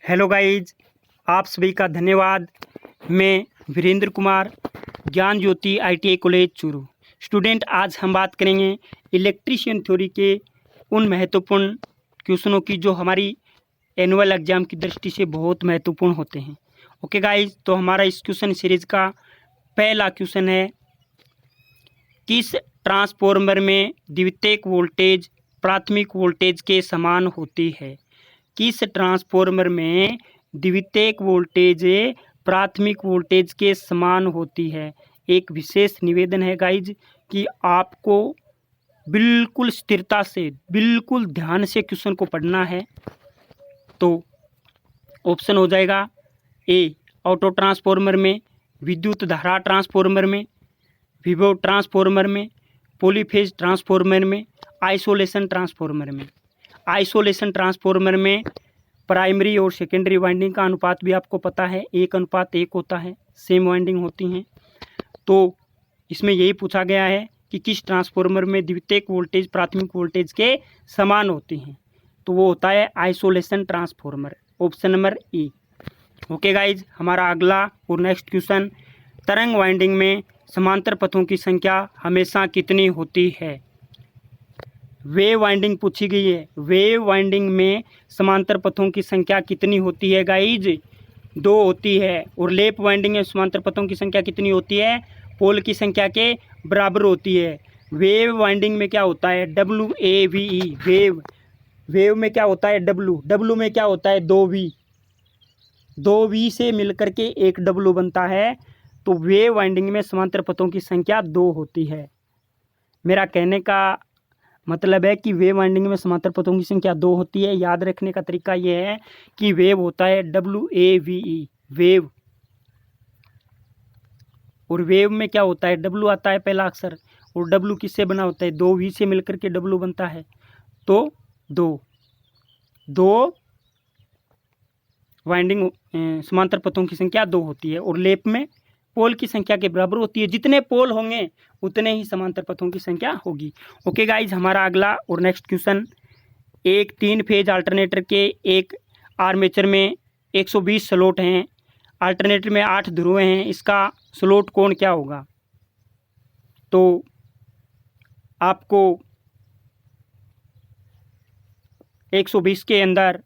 Hello guys, आप सभी का धन्यवाद। मैं वीरेंद्र कुमार, ज्ञान ज्योति ITI कॉलेज चूरू स्टूडेंट। आज हम बात करेंगे इलेक्ट्रीशियन थ्योरी के उन महत्वपूर्ण क्वेश्चनों की जो हमारी एनुअल एग्जाम की दृष्टि से बहुत महत्वपूर्ण होते हैं। ओके गाइज, तो हमारा इस क्वेश्चन सीरीज का पहला क्वेश्चन है, किस ट्रांसफॉर्मर में द्वितीयक वोल्टेज प्राथमिक वोल्टेज के समान होती है? किस ट्रांसफॉर्मर में द्वितीयक वोल्टेज प्राथमिक वोल्टेज के समान होती है? एक विशेष निवेदन है गाइज कि आपको बिल्कुल स्थिरता से, बिल्कुल ध्यान से क्वेश्चन को पढ़ना है। तो ऑप्शन हो जाएगा ए ऑटो ट्रांसफॉर्मर में, विद्युत धारा ट्रांसफॉर्मर में, विभव ट्रांसफॉर्मर में, पॉलीफेज ट्रांसफॉर्मर में, आइसोलेशन ट्रांसफॉर्मर में। आइसोलेशन ट्रांसफॉर्मर में प्राइमरी और सेकेंडरी वाइंडिंग का अनुपात भी आपको पता है, 1:1 होता है, सेम वाइंडिंग होती हैं। तो इसमें यही पूछा गया है कि किस ट्रांसफॉर्मर में द्वितीयक वोल्टेज प्राथमिक वोल्टेज के समान होती हैं, तो वो होता है आइसोलेशन ट्रांसफॉर्मर, ऑप्शन नंबर ए। ओके गाइज, हमारा अगला और नेक्स्ट क्वेश्चन, तरंग वाइंडिंग में समांतर पथों की संख्या हमेशा कितनी होती है? वेव वाइंडिंग पूछी गई है। वेव वाइंडिंग में समांतर पथों की संख्या कितनी होती है गाइज? 2 होती है। और लेप वाइंडिंग में समांतर पथों की संख्या कितनी होती है? पोल की संख्या के बराबर होती है। वेव वाइंडिंग में क्या होता है? WAVE, wave. वेव में क्या होता है? W में क्या होता है? 2V, 2V से मिलकर के एक W बनता है। तो वेव वाइंडिंग में समांतर पथों की संख्या 2 होती है। मेरा कहने का मतलब है कि वेव वाइंडिंग में समांतर पथों की संख्या 2 होती है। याद रखने का तरीका यह है कि वेव होता है WAVE, वेव। और वेव में क्या होता है? W आता है पहला अक्षर, और W किससे बना होता है? 2V से मिलकर के W बनता है। तो 2 वाइंडिंग समांतर पथों की संख्या 2 होती है। और लेप में पोल की संख्या के बराबर होती है। जितने पोल होंगे उतने ही समांतर पथों की संख्या होगी। ओके गाइज, हमारा अगला और नेक्स्ट क्वेश्चन, एक 3 फेज अल्टरनेटर के एक आर्मेचर में 120 स्लॉट हैं, अल्टरनेटर में 8 ध्रुवें हैं, इसका स्लॉट कोण क्या होगा? तो आपको 120 के अंदर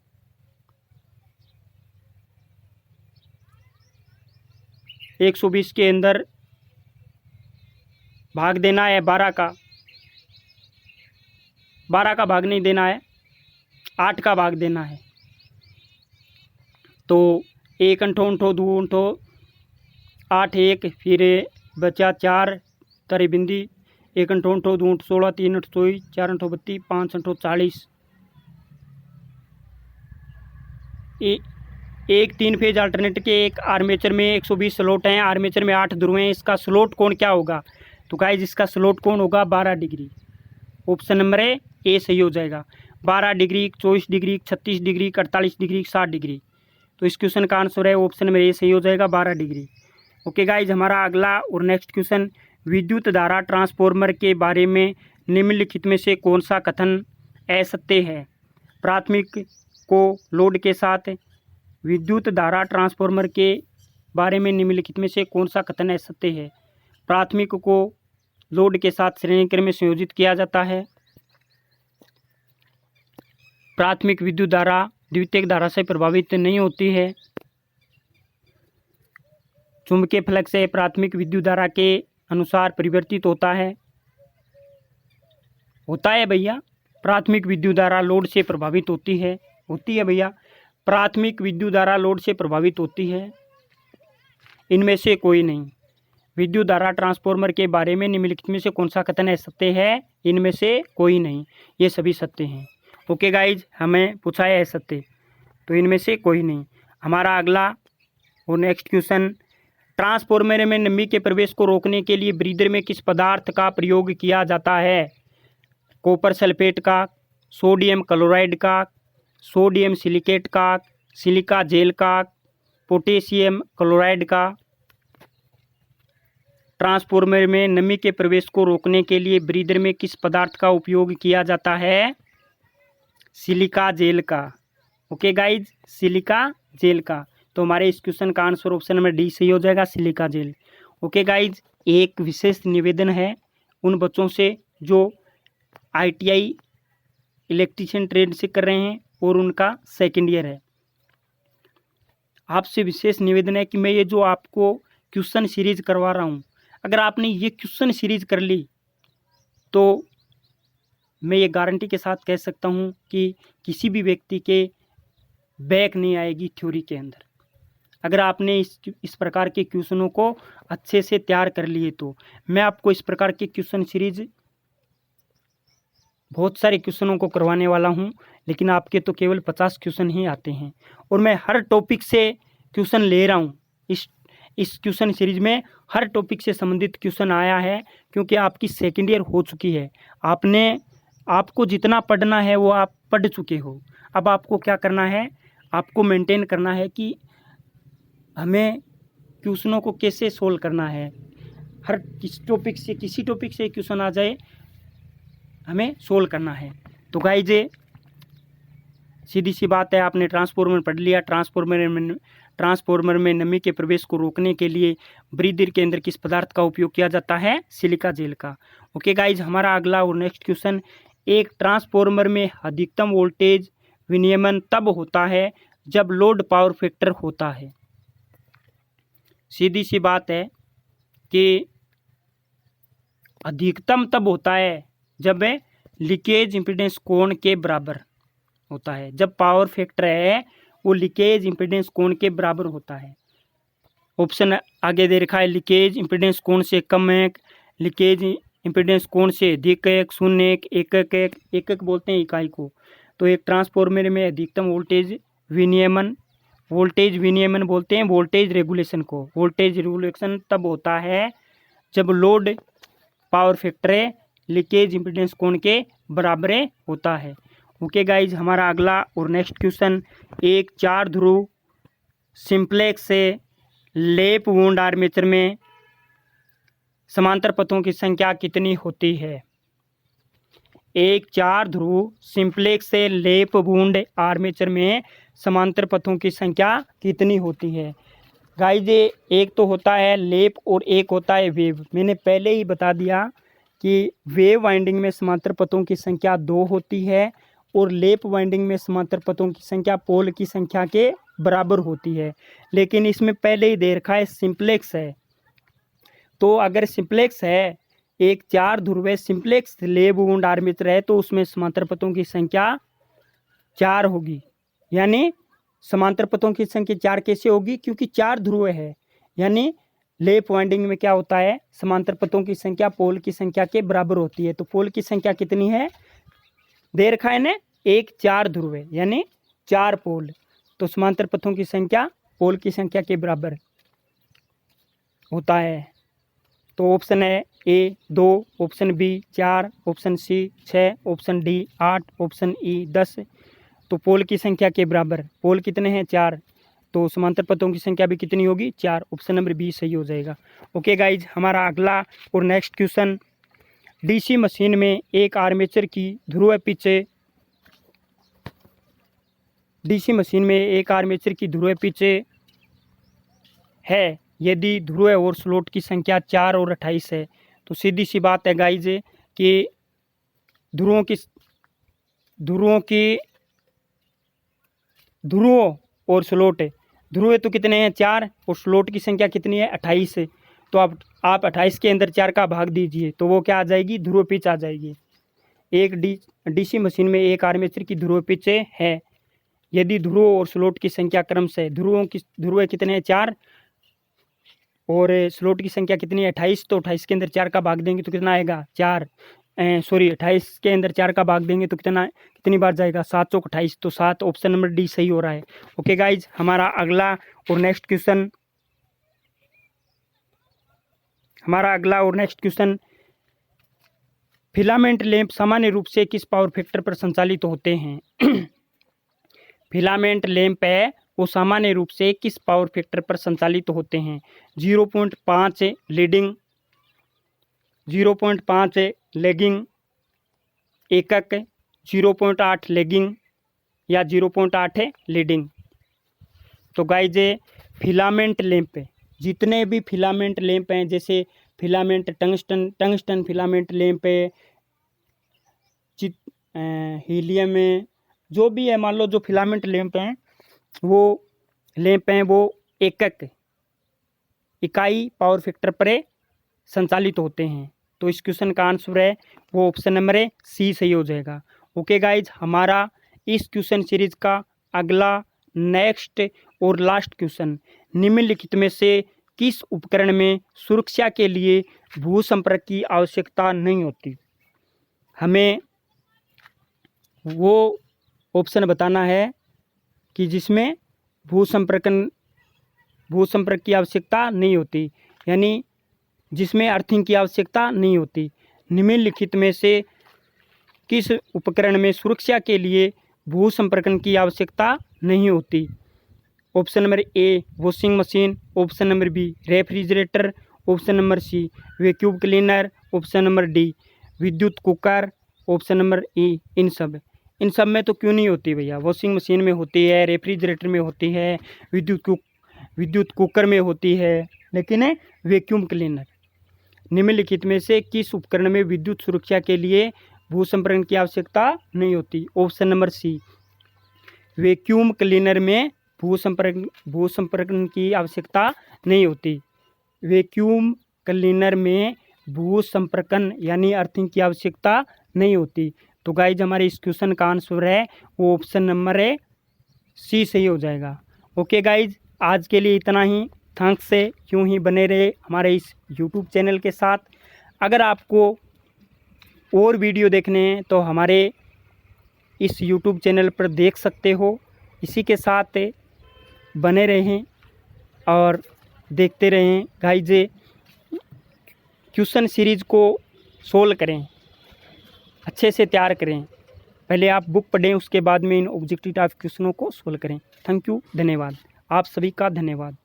120 के अंदर भाग देना है 12 का। 12 का भाग नहीं देना है, 8 का भाग देना है। तो 1 अंठो अंठो 2 अंठो 8 1, फिर बचा 4 तरी बिंदी, 1 अंठो अंठो 2 अंठो 16, 3 अंठो 24, 4 अंठो 32, 5 अंठो 40। एक 3 फेज अल्टरनेटर के एक आर्मेचर में 120 स्लॉट हैं, आर्मेचर में 8 ध्रुव हैं, इसका स्लॉट कोण क्या होगा? तो गाइज इसका स्लॉट कोण होगा 12 डिग्री। ऑप्शन नंबर ए सही हो जाएगा। 12 degree, 24 degree, 36 degree, 48 degree, 60 degree. तो इस क्वेश्चन का आंसर है ऑप्शन नंबर ए सही हो जाएगा, 12 डिग्री। ओके गाइज, हमारा अगला और नेक्स्ट क्वेश्चन, विद्युत धारा ट्रांसफॉर्मर के बारे में निम्नलिखित में से कौन सा कथन असत्य है? प्राथमिक को लोड के साथ, विद्युत धारा ट्रांसफॉर्मर के बारे में निम्नलिखित में से कौन सा कथन असत्य है? प्राथमिक को लोड के साथ श्रेणी क्रम में संयोजित किया जाता है। प्राथमिक विद्युत धारा द्वितीयक धारा से प्रभावित नहीं होती है। चुंबकीय फ्लक्स से प्राथमिक विद्युत धारा के अनुसार परिवर्तित होता है भैया। प्राथमिक विद्युत धारा लोड से प्रभावित होती है भैया। प्राथमिक विद्युत धारा लोड से प्रभावित होती है। इनमें से कोई नहीं। विद्युत धारा ट्रांसफॉर्मर के बारे में निम्नलिखित में से कौन सा कथन सत्य है? इनमें से कोई नहीं, ये सभी सत्य हैं। ओके गाइज, हमें पूछा है सत्य, तो इनमें से कोई नहीं। हमारा अगला और नेक्स्ट क्वेश्चन, ट्रांसफॉर्मर में नमी के प्रवेश को रोकने के लिए ब्रीदर में किस पदार्थ का प्रयोग किया जाता है? कॉपर सल्फेट का, सोडियम क्लोराइड का, सोडियम सिलिकेट का, सिलिका जेल का, पोटेशियम क्लोराइड का। ट्रांसफॉर्मर में नमी के प्रवेश को रोकने के लिए ब्रीदर में किस पदार्थ का उपयोग किया जाता है? सिलिका जेल का। ओके गाइज, सिलिका जेल का। तो हमारे इस क्वेश्चन का आंसर ऑप्शन नंबर डी सही हो जाएगा, सिलिका जेल। ओके गाइज, एक विशेष निवेदन है उन बच्चों से जो ITI इलेक्ट्रीशियन ट्रेड से कर रहे हैं और उनका सेकेंड ईयर है। आपसे विशेष निवेदन है कि मैं ये जो आपको क्वेश्चन सीरीज करवा रहा हूँ, अगर आपने ये क्वेश्चन सीरीज कर ली तो मैं ये गारंटी के साथ कह सकता हूँ कि किसी भी व्यक्ति के बैक नहीं आएगी थ्योरी के अंदर। अगर आपने इस प्रकार के क्वेश्चनों को अच्छे से तैयार कर लिए तो मैं आपको इस प्रकार के क्वेश्चन सीरीज बहुत सारे क्वेश्चनों को करवाने वाला हूं, लेकिन आपके तो केवल 50 क्वेश्चन ही आते हैं और मैं हर टॉपिक से क्वेश्चन ले रहा हूं। इस क्वेश्चन सीरीज में हर टॉपिक से संबंधित क्वेश्चन आया है, क्योंकि आपकी सेकेंड ईयर हो चुकी है। आपको जितना पढ़ना है वो आप पढ़ चुके हो। अब आपको क्या करना है, आपको मेंटेन करना है कि हमें क्वेश्चनों को कैसे सोल्व करना है। हर किसी टॉपिक से क्वेश्चन आ जाए, हमें सोल्व करना है। तो गाइज सीधी सी बात है, आपने ट्रांसफार्मर पढ़ लिया। ट्रांसफार्मर में नमी के प्रवेश को रोकने के लिए ब्रीदर के अंदर किस पदार्थ का उपयोग किया जाता है? सिलिका जेल का। ओके गाइज, हमारा अगला और नेक्स्ट क्वेश्चन, एक ट्रांसफार्मर में अधिकतम वोल्टेज विनियमन तब होता है जब लोड पावर फैक्टर होता है। सीधी सी बात है कि अधिकतम तब होता है जब लीकेज इम्पीडेंस कोण के बराबर होता है। जब पावर फैक्टर है वो लीकेज इम्पीडेंस कोण के बराबर होता है। ऑप्शन आगे दे रखा है, लीकेज इम्पीडेंस कोण से कम है, लीकेज इम्पीडेंस कोण से अधिक है, 0 एकक बोलते हैं इकाई को। तो एक ट्रांसफार्मर में अधिकतम वोल्टेज विनियमन बोलते हैं वोल्टेज रेगुलेशन को। वोल्टेज रेगुलेशन तब होता है जब load power factor leakage impedance कोण के बराबर होता है। ओके गाइज, हमारा अगला और नेक्स्ट क्वेश्चन, एक 4 ध्रुव सिंप्लेक्स से लेप वुंड आर्मेचर में समांतर पथों की संख्या कितनी होती है? एक 4 ध्रुव सिंप्लेक्स से लेप वुंड आर्मेचर में समांतर पथों की संख्या कितनी होती है? गाइज, एक तो होता है लेप और एक होता है वेव। मैंने पहले ही बता दिया कि वेव वाइंडिंग में समांतर पथों की संख्या 2 होती है और लेप वाइंडिंग में समांतर पथों की संख्या पोल की संख्या के बराबर होती है। लेकिन इसमें पहले ही दे रखा है सिंप्लेक्स है, तो अगर सिंप्लेक्स है, एक 4 ध्रुव सिंप्लेक्स लेप वुंड आर्मेचर है, तो उसमें समांतर पथों की संख्या 4 होगी। यानी समांतर पथों की संख्या 4 कैसे होगी? क्योंकि 4 ध्रुव है, यानी लेप वाइंडिंग में क्या होता है, समांतर पथों की संख्या पोल की संख्या के बराबर होती है। तो पोल की संख्या कितनी है? दे रखा है ना, एक 4 ध्रुव है यानी 4 पोल, तो समांतर पथों की संख्या पोल की संख्या के बराबर होता है। तो ऑप्शन है A 2, option B 4, option C 6, option D 8, option E 10। तो पोल की संख्या के बराबर, पोल कितने हैं? 4, तो समांतर पथों की संख्या भी कितनी होगी? 4। ऑप्शन नंबर बी सही हो जाएगा। ओके गाइज, हमारा अगला और नेक्स्ट क्वेश्चन, डीसी मशीन में एक आर्मेचर की ध्रुव पिच है यदि ध्रुव और स्लॉट की संख्या 4 और 28 है। तो सीधी सी बात है गाइज कि ध्रुवों और स्लॉट, ध्रुव तो कितने हैं? 4, और स्लॉट की संख्या कितनी है? 28 है। तो आप 28 के अंदर 4 का भाग दीजिए तो वो क्या आ जाएगी? ध्रुव पिच आ जाएगी। एक डीसी मशीन में एक आर्मेचर की ध्रुव पिच है यदि ध्रुव और स्लॉट की संख्या क्रमशः ध्रुव कितने हैं? 4, और स्लॉट की संख्या कितनी है? 28। तो 28 के अंदर 4 का भाग देंगे तो कितना आएगा? 28 के अंदर 4 का भाग देंगे तो कितनी बार जाएगा? 7 चौक 28। तो 7, ऑप्शन नंबर डी सही हो रहा है। ओके गाइज, हमारा अगला और नेक्स्ट क्वेश्चन, फिलामेंट लैंप सामान्य रूप से किस पावर फैक्टर पर संचालित होते हैं? फिलामेंट लैंप है वो सामान्य रूप से किस पावर फैक्टर पर संचालित होते हैं? 0.5 लीडिंग, 0.5 लैगिंग, एकक, 0.8 लैगिंग या 0.8 लीडिंग। तो गाइज ये फिलामेंट लैंप है, जितने भी फिलामेंट लैंप हैं, जैसे फिलामेंट टंगस्टन फिलामेंट लैंप है, हीलियम है, जो भी है, मान लो जो फिलामेंट लैंप हैं वो एक इकाई पावर फैक्टर पर संचालित होते हैं। तो इस क्वेश्चन का आंसर है वो ऑप्शन नंबर है सी सही हो जाएगा। ओके गाइज, हमारा इस क्वेश्चन सीरीज का अगला नेक्स्ट और लास्ट क्वेश्चन, निम्नलिखित में से किस उपकरण में सुरक्षा के लिए भू संपर्क की आवश्यकता नहीं होती। हमें वो ऑप्शन बताना है कि जिसमें भू संपर्क की आवश्यकता नहीं होती, यानी जिसमें अर्थिंग की आवश्यकता नहीं होती। निम्नलिखित में से किस उपकरण में सुरक्षा के लिए भू संपर्कन की आवश्यकता नहीं होती। Option number A washing machine, option number B refrigerator, option number C vacuum cleaner, option number D विद्युत कुकर, ऑप्शन नंबर ई इन सब में तो क्यों नहीं होती भैया। वॉशिंग मशीन में होती है, रेफ्रिजरेटर में होती है, विद्युत कुकर में होती है, लेकिन वैक्यूम क्लीनर। निम्नलिखित में से किस उपकरण में विद्युत सुरक्षा के लिए भू संपर्कन की आवश्यकता नहीं होती। Option number C vacuum cleaner में भू संपर्कन की आवश्यकता नहीं होती। वैक्यूम क्लीनर में भू संपर्कन यानी अर्थिंग की आवश्यकता नहीं होती। तो गाइज हमारे इस क्वेश्चन का आंसर है वो ऑप्शन नंबर है सी सही हो जाएगा। ओके गाइज, आज के लिए इतना ही। थैंक्स से यूँ ही बने रहे हमारे इस यूट्यूब चैनल के साथ। अगर आपको और वीडियो देखने हैं तो हमारे इस यूट्यूब चैनल पर देख सकते हो। इसी के साथ बने रहें और देखते रहें गाइज। क्वेश्चन सीरीज को सोल्व करें, अच्छे से तैयार करें। पहले आप बुक पढ़ें, उसके बाद में इन ऑब्जेक्टिव टाइप क्वेश्चनों को सोल्व करें। थैंक यू, धन्यवाद। आप सभी का धन्यवाद।